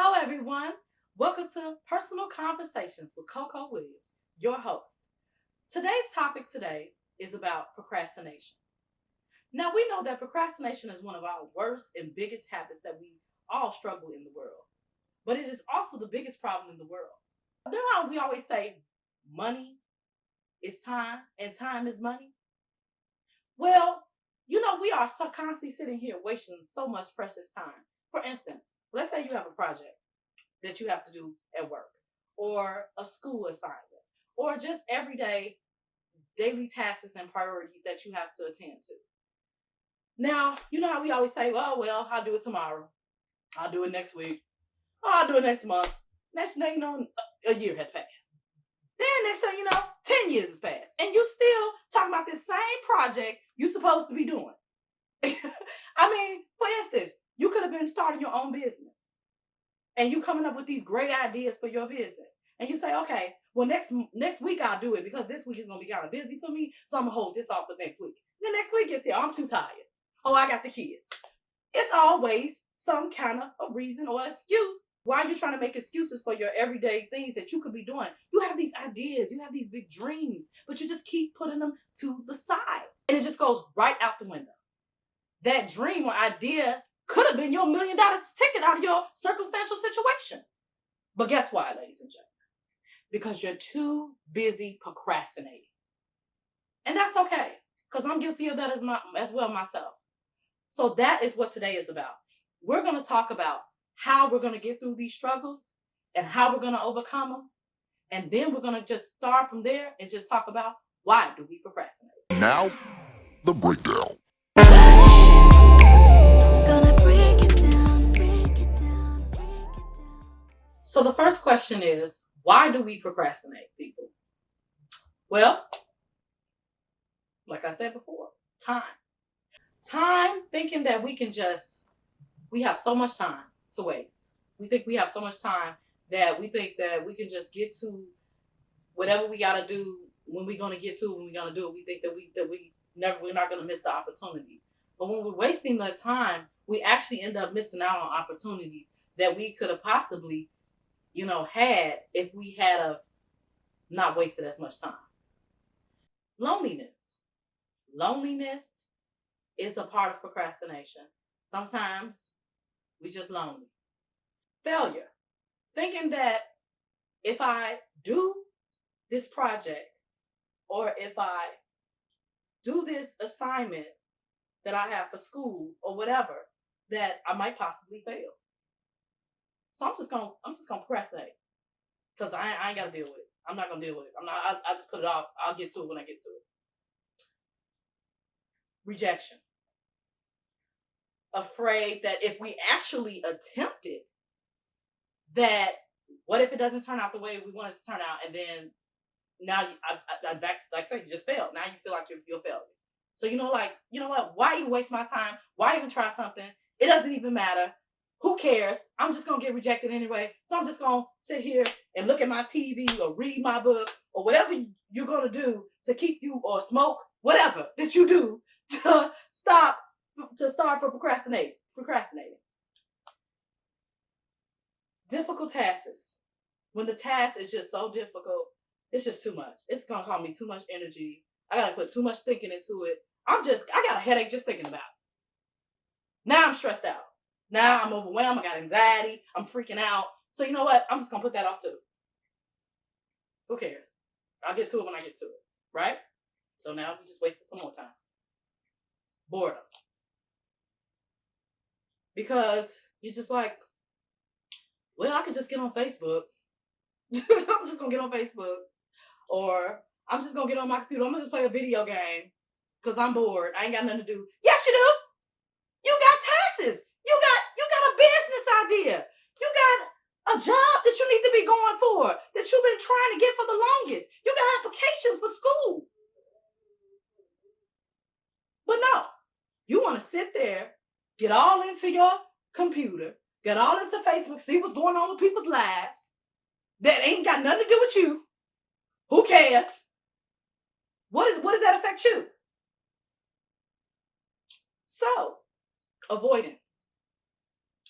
Hello, everyone. Welcome to Personal Conversations with Coco Williams, your host. Today's topic is about procrastination. Now, we know that procrastination is one of our worst and biggest habits that we all struggle in the world, but it is also the biggest problem in the world. You know how we always say money is time and time is money? Well, we are so constantly sitting here wasting so much precious time. For instance, let's say you have a project that you have to do at work, or a school assignment, or just everyday daily tasks and priorities that you have to attend to. Now, you know how we always say, well, I'll do it tomorrow. I'll do it next week. I'll do it next month. Next thing you know, a year has passed. Then next thing you know, 10 years has passed. And you still talking about this same project you're supposed to be doing. I mean, for instance, you could have been starting your own business. And you coming up with these great ideas for your business. And you say, okay, well, next week I'll do it because this week is going to be kind of busy for me. So I'm going to hold this off for next week. Then next week gets here. I'm too tired. Oh, I got the kids. It's always some kind of a reason or excuse why you're trying to make excuses for your everyday things that you could be doing. You have these ideas. You have these big dreams, but you just keep putting them to the side. And it just goes right out the window. That dream or idea could have been your $1 million ticket out of your circumstantial situation. But guess why, ladies and gentlemen? Because you're too busy procrastinating. And that's okay, because I'm guilty of that as well myself. So that is what today is about. We're going to talk about how we're going to get through these struggles and how we're going to overcome them. And then we're going to just start from there and just talk about why do we procrastinate. Now, the breakdown. So the first question is, why do we procrastinate, people? Well, like I said before, time. Time, thinking that we have so much time to waste. We think we have so much time that we think that we can just get to whatever we got to do when we're going to get to it, when we're going to do it. We think that we're not going to miss the opportunity. But when we're wasting the time, we actually end up missing out on opportunities that we could have possibly had if we had not wasted as much time. Loneliness is a part of procrastination. Sometimes we just lonely. Failure, thinking that if I do this project or if I do this assignment that I have for school or whatever, that I might possibly fail. So I'm just gonna procrastinate because I ain't gotta deal with it. I'm not gonna deal with it. I just put it off. I'll get to it when I get to it. Rejection. Afraid that if we actually attempted, that what if it doesn't turn out the way we want it to turn out, and then now you just failed. Now you feel like you're failure. So you know what? Why even waste my time? Why even try something? It doesn't even matter. Who cares? I'm just going to get rejected anyway. So I'm just going to sit here and look at my TV or read my book or whatever you're going to do to keep you, or smoke, whatever that you do to start for procrastinating. Difficult tasks. When the task is just so difficult, it's just too much. It's going to cause me too much energy. I got to put too much thinking into it. I got a headache just thinking about it. Now I'm stressed out. Now I'm overwhelmed. I got anxiety. I'm freaking out. So you know what? I'm just going to put that off too. Who cares? I'll get to it when I get to it. Right? So now we just wasted some more time. Boredom. Because you're just like, well, I could just get on Facebook. I'm just going to get on Facebook. Or I'm just going to get on my computer. I'm going to just play a video game because I'm bored. I ain't got nothing to do. Yes, you do. You got tasks. You got a business idea. You got a job that you need to be going for, that you've been trying to get for the longest. You got applications for school. But no, you want to sit there, get all into your computer, get all into Facebook, see what's going on with people's lives that ain't got nothing to do with you. Who cares? What does that affect you? So, avoidance.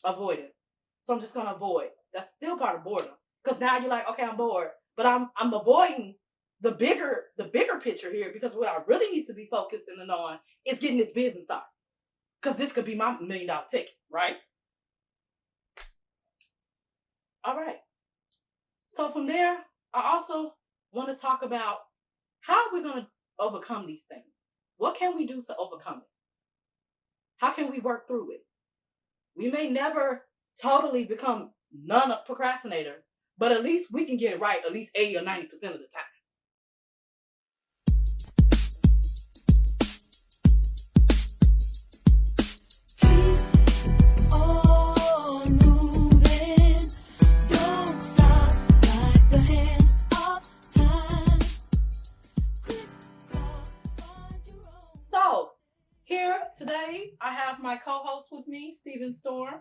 So I'm just going to avoid. That's still part of boredom. Because now you're like, okay, I'm bored, but I'm avoiding the bigger picture here, because what I really need to be focusing on is getting this business started. Because this could be my $1 million ticket, right? All right. So from there, I also want to talk about how we're going to overcome these things. What can we do to overcome it? How can we work through it? We may never totally become non-procrastinator, but at least we can get it right at least 80 or 90% of the time. So, here today, I have my co-host with me, Stephen Storm.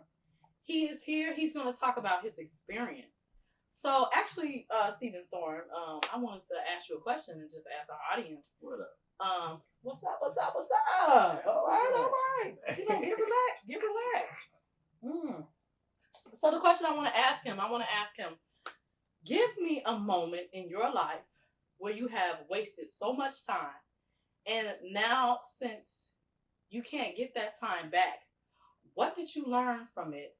He is here. He's going to talk about his experience. So, actually, Stephen Storm, I wanted to ask you a question and just ask our audience. What up? What's up? All right. You know, get relaxed. So, the question I want to ask him, give me a moment in your life where you have wasted so much time, and now, since you can't get that time back, what did you learn from it?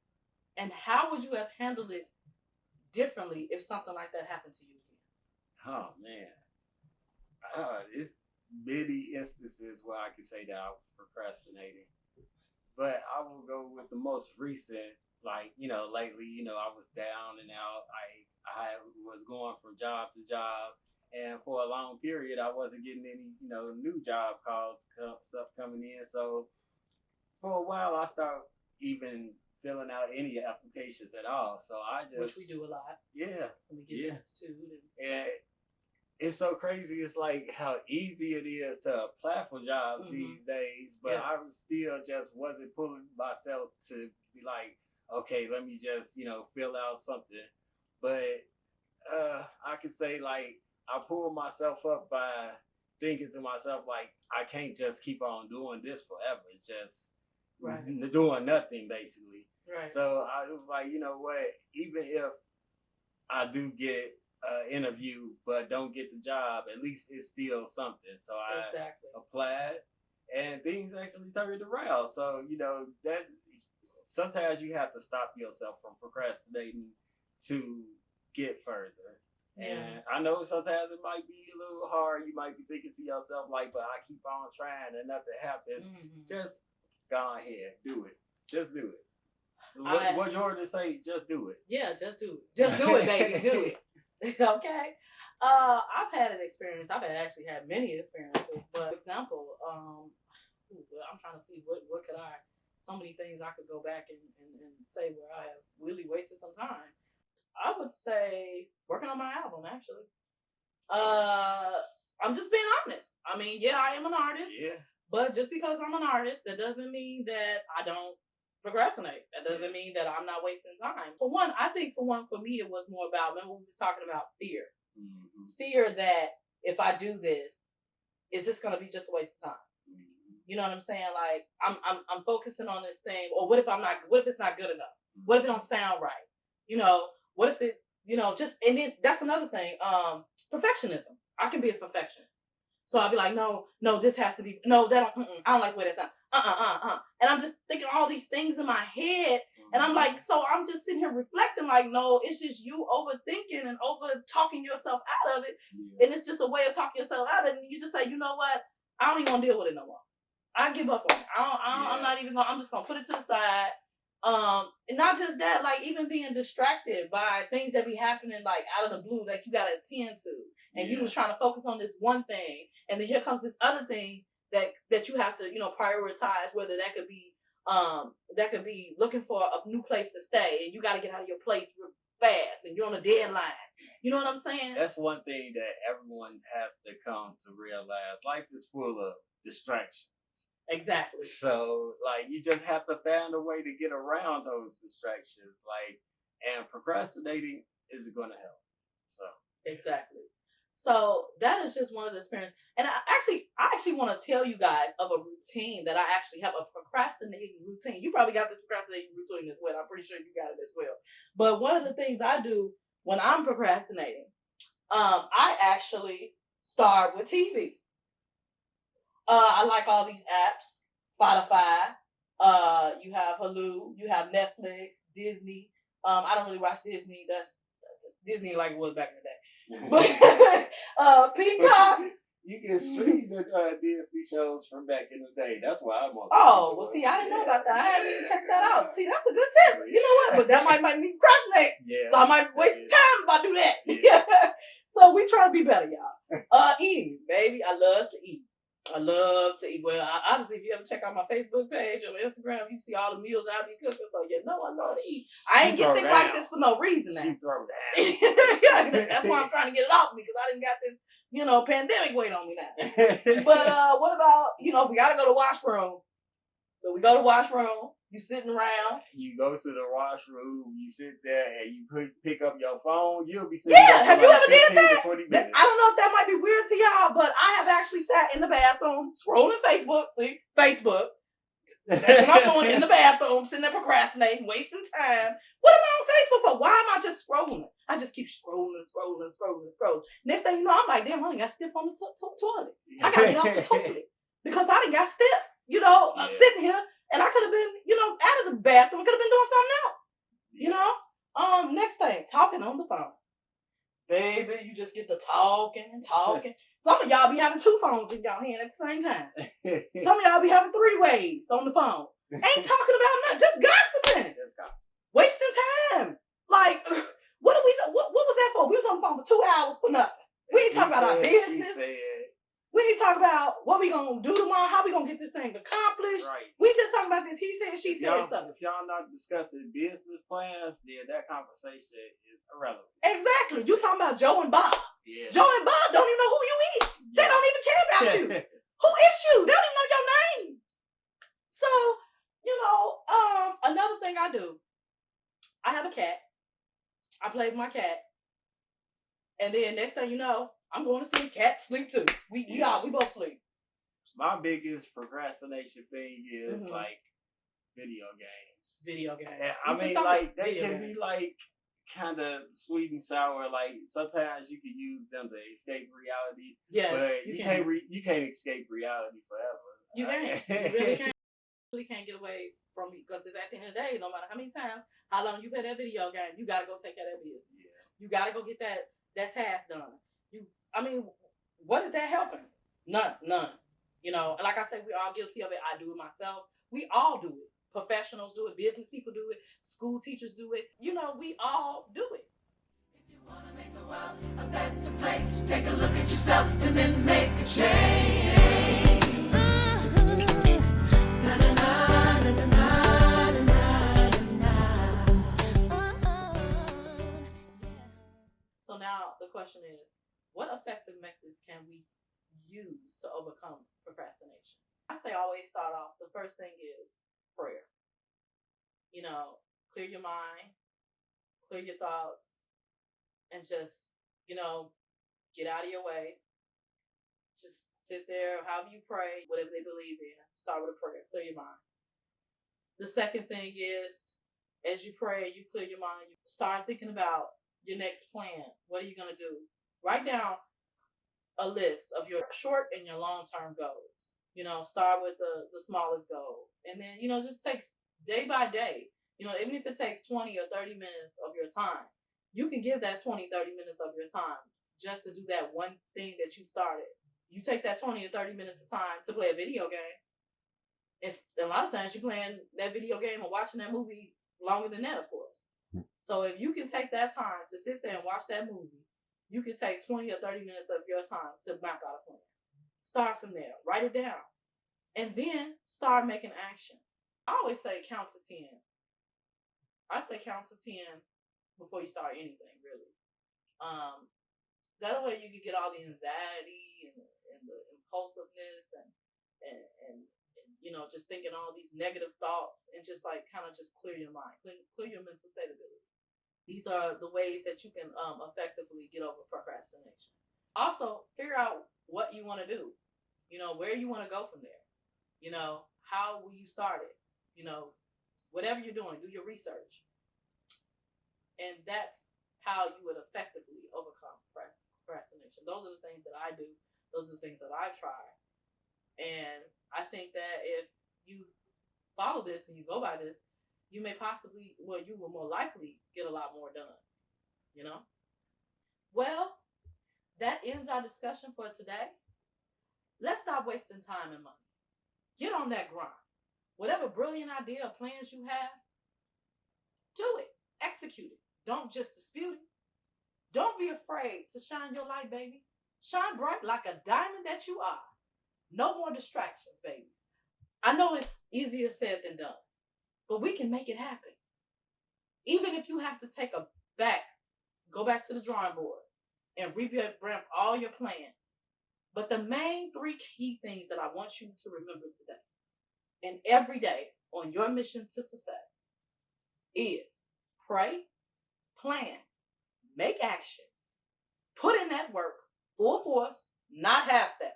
And how would you have handled it differently if something like that happened to you again? Oh, man. It's many instances where I can say that I was procrastinating. But I will go with the most recent. Like, lately, I was down and out. I was going from job to job. And for a long period, I wasn't getting any, new job calls, stuff coming in. So for a while, I started even filling out any applications at all. So I just... Which we do a lot. Yeah. When we get instituted. And it's so crazy. It's like how easy it is to apply for jobs these days. But I still just wasn't pulling myself to be like, okay, let me just, fill out something. But I could say, like, I pulled myself up by thinking to myself, like, I can't just keep on doing this forever. It's just doing nothing, basically. Right. So I was like, you know what? Even if I do get an interview but don't get the job, at least it's still something. So I applied, and things actually turned around. So, that sometimes you have to stop yourself from procrastinating to get further. And I know sometimes it might be a little hard. You might be thinking to yourself, like, but I keep on trying and nothing happens. Just go ahead. Do it. Just do it. What Jordan say, just do it. Yeah, just do it. Just do it, baby. Do it. Okay. I've had an experience. I've actually had many experiences. But, for example, I'm trying to see what could I... So many things I could go back and say where I have really wasted some time. I would say working on my album, actually. I'm just being honest. I mean, I am an artist. Yeah. But just because I'm an artist, that doesn't mean that I don't procrastinate. That doesn't mean that I'm not wasting time. For one, for me, it was more about, remember we was talking about fear. Mm-hmm. Fear that if I do this, is this going to be just a waste of time? You know what I'm saying? Like, I'm focusing on this thing, or what if it's not good enough? What if it don't sound right? What if it, and then that's another thing. Perfectionism. I can be a perfectionist. So I'll be like, no, this has to be, no, that don't, I don't like the way that sounds. And I'm just thinking all these things in my head. And I'm like, so I'm just sitting here reflecting like, no, it's just you overthinking and over talking yourself out of it. Yeah. And it's just a way of talking yourself out of it. And you just say, you know what? I don't even want to deal with it no more. I give up on it. I'm not even I'm just going to put it to the side. And not just that, like even being distracted by things that be happening like out of the blue that you got to attend to. And you was trying to focus on this one thing. And then here comes this other thing that you have to, prioritize, whether that could be looking for a new place to stay, and you got to get out of your place real fast, and you're on a deadline. You know what I'm saying? That's one thing that everyone has to come to realize. Life is full of distractions. Exactly. So, like, you just have to find a way to get around those distractions. Like, and procrastinating isn't going to help. So. Exactly. So that is just one of the experiences. And I actually want to tell you guys of a routine that I actually have, a procrastinating routine. You probably got this procrastinating routine as well. I'm pretty sure you got it as well. But one of the things I do when I'm procrastinating, I actually start with TV. I like all these apps, Spotify. You have Hulu, you have Netflix, Disney. I don't really watch Disney. That's Disney like it was back in the day. But Peacock. You can stream the Disney shows from back in the day. That's why I'm on. Oh, well, see, I didn't know about that. I haven't even checked that out. See, that's a good tip. You know what? But that might make me procrastinate. Yeah. So I might waste time if I do that. Yeah. So we try to be better, y'all. Eating, baby. I love to eat. Well, obviously, if you ever check out my Facebook page or Instagram, you see all the meals I be cooking. So you know I love to eat. I ain't get things like this for no reason now. She throw down. That's why I'm trying to get it off me, because I didn't got this, pandemic weight on me now. But what about, we got to go to washroom. So we go to washroom. You sitting around. You go to the washroom. You sit there and you pick up your phone. You'll be sitting there have you ever did that? 20 minutes. I don't know if that might be weird to y'all, but I have actually sat in the bathroom scrolling Facebook. See, Facebook. That's what I'm doing in the bathroom, sitting there procrastinating, wasting time. What am I on Facebook for? Why am I just scrolling? I just keep scrolling. Next thing you know, I'm like, damn, I ain't got stiff on the toilet. I got to get off the toilet because I done got stiff. Sitting here, and I could have been, out of the bathroom. I could have been doing something else. Next thing, talking on the phone. Baby, you just get to talking. Some of y'all be having 2 phones in y'all hand at the same time. Some of y'all be having 3 waves on the phone. Ain't talking about nothing, just gossiping. Wasting time. Like, what was that for? We was on the phone for 2 hours for nothing. We ain't talking about our business. We ain't talking about what we gonna do tomorrow, how we gonna get this thing accomplished. Right. We just talking about this he said, she said stuff. If y'all not discussing business plans, then that conversation is irrelevant. Exactly. You talking about Joe and Bob. Yeah. Joe and Bob don't even know who you is. Yeah. They don't even care about you. Who is you? They don't even know your name. So, another thing I do, I have a cat. I play with my cat. And then next thing you know, I'm going to sleep. Cat sleep too. We both sleep. My biggest procrastination thing is like video games. And, I mean, like they can be like kind of sweet and sour. Like sometimes you can use them to escape reality. Yes, but you can't escape reality forever. You can't. You really can't. You really can't get away from me, because it's at the end of the day, no matter how many times, how long you play that video game, you gotta go take care of that business. Yeah. You gotta go get that task done. What is that helping? None. And like I said, we're all guilty of it. I do it myself. We all do it. Professionals do it. Business people do it. School teachers do it. We all do it. If you want to make the world a better place, take a look at yourself and then make a change. So now the question is, what effective methods can we use to overcome procrastination? I say always start off. The first thing is prayer. Clear your mind, clear your thoughts, and just, get out of your way. Just sit there, however you pray, whatever they believe in. Start with a prayer. Clear your mind. The second thing is, as you pray, you clear your mind, you start thinking about your next plan. What are you going to do? Write down a list of your short and your long-term goals. Start with the smallest goal. And then, just takes day by day. Even if it takes 20 or 30 minutes of your time, you can give that 20, 30 minutes of your time just to do that one thing that you started. You take that 20 or 30 minutes of time to play a video game. It's a lot of times you're playing that video game or watching that movie longer than that, of course. So if you can take that time to sit there and watch that movie, you can take 20 or 30 minutes of your time to map out a plan. Start from there. Write it down. And then start making action. I always say count to 10. I say count to 10 before you start anything, really. That way you can get all the anxiety and the impulsiveness and just thinking all these negative thoughts, and just like kind of just clear your mind, clear your mental stability. These are the ways that you can effectively get over procrastination. Also, figure out what you want to do. Where you want to go from there. How will you start it? Whatever you're doing, do your research. And that's how you would effectively overcome procrastination. Those are the things that I do. Those are the things that I try. And I think that if you follow this and you go by this, you will more likely get a lot more done. Well, that ends our discussion for today. Let's stop wasting time and money. Get on that grind. Whatever brilliant idea or plans you have, do it. Execute it. Don't just dispute it. Don't be afraid to shine your light, babies. Shine bright like a diamond that you are. No more distractions, babies. I know it's easier said than done, but we can make it happen. Even if you have to go back to the drawing board and revamp all your plans. But the main 3 key things that I want you to remember today and every day on your mission to success is pray, plan, make action, put in that work, full force, not half-stepping.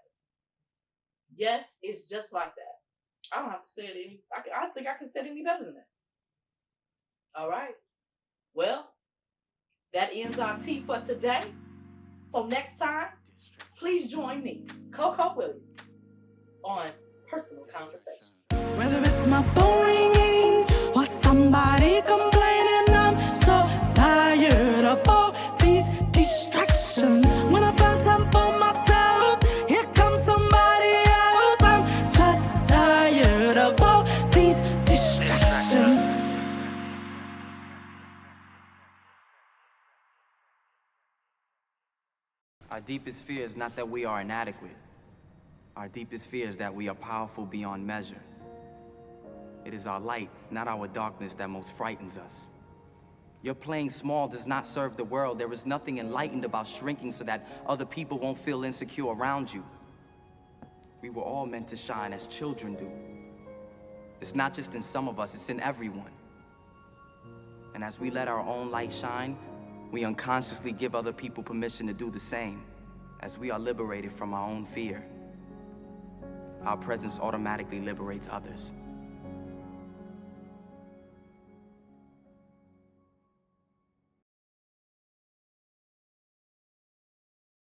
Yes, it's just like that. I don't have to say it I think I can say it any better than that. All right. Well, that ends our tea for today. So next time, please join me, Coco Williams, on Personal Conversations. Whether it's my phone ringing or somebody complaining, I'm so tired of all these distractions. When I find time for myself, here comes somebody else. I'm just tired of all these distractions. Our deepest fear is not that we are inadequate. Our deepest fear is that we are powerful beyond measure. It is our light, not our darkness, that most frightens us. Your playing small does not serve the world. There is nothing enlightened about shrinking so that other people won't feel insecure around you. We were all meant to shine as children do. It's not just in some of us, it's in everyone. And as we let our own light shine, we unconsciously give other people permission to do the same. As we are liberated from our own fear, our presence automatically liberates others.